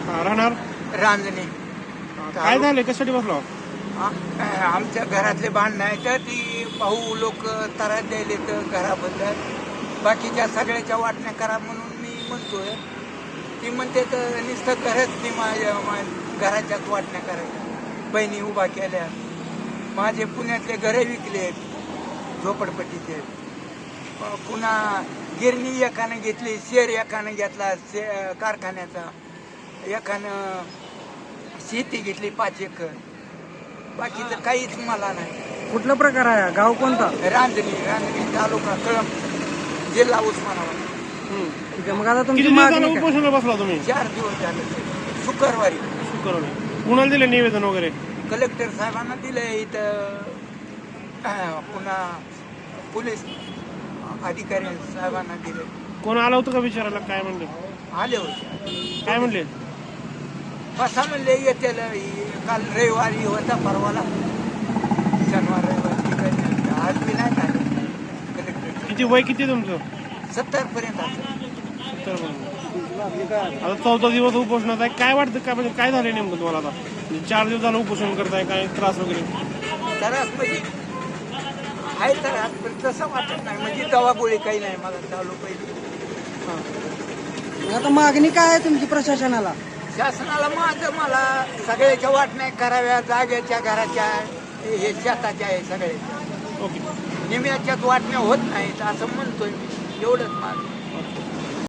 राहणार रांजणी. काय झालंय, कशासाठी बसलो? आमच्या घरातले भांडणं आहे तर ती भाऊ लोक त्रास द्यायले तर घराबद्दल बाकीच्या सगळ्याच्या वाटण्या करा म्हणून मी म्हणतोय. ती म्हणते तर नुसतं घरच ती माझ्या घराच्याच वाटण्या करायच्या. बहिणी उभा केल्या, माझे पुण्यातले घरे विकले, झोपडपट्टीचे. पुन्हा गिरणी एकानं घेतली, शेर एकानं घेतला कारखान्याचा, एकानं शेती घेतली 5 एकर. बाकीचं काहीच मला नाही. कुठला प्रकार आहे? गाव कोणता? रांजणी तालुका कळंब, जिल्हा उस्मानाबाद. ठीक आहे, मग आता तुमची किती दिवस मागणी झालं काय? उपोषणाला बसला तुम्ही? 4 दिवस झाले. शुक्रवारी कुणाला दिले निवेदन वगैरे? कलेक्टर साहेबांना दिले इथं, पुन्हा पोलीस अधिकारी साहेबांना दिले. कोण आलं होतं का विचारायला? काय म्हणले? आले होते. काय म्हणले? बसा म्हणले येते. काल रविवारी होता, परवाला शनिवार रविवारी. आज बी नाही झाले. कलेक्टर किती वय किती तुमचं? 70 पर्यंत असेल. आता 14 दिवस उपोषणात आहे. काय वाटतं, काय म्हणजे काय झालं नेमकं तुम्हाला? आता 4 दिवस झालं उपोषण करताय, काय त्रास वगैरे? त्रास म्हणजे आहे त्रास, पण तसं वाटत नाही. म्हणजे दवा गोळी काही नाही मला चालू पाहिजे. मग आता मागणी काय आहे तुमची प्रशासनाला? शासनाला मला सगळ्याच्या वाटण्या कराव्या. जागेच्या, घराच्या, हे शेताच्या आहे सगळ्याच्या. ओके. निम्याच्याच वाटण्या होत नाहीत असं म्हणतोय मी. एवढंच माझं.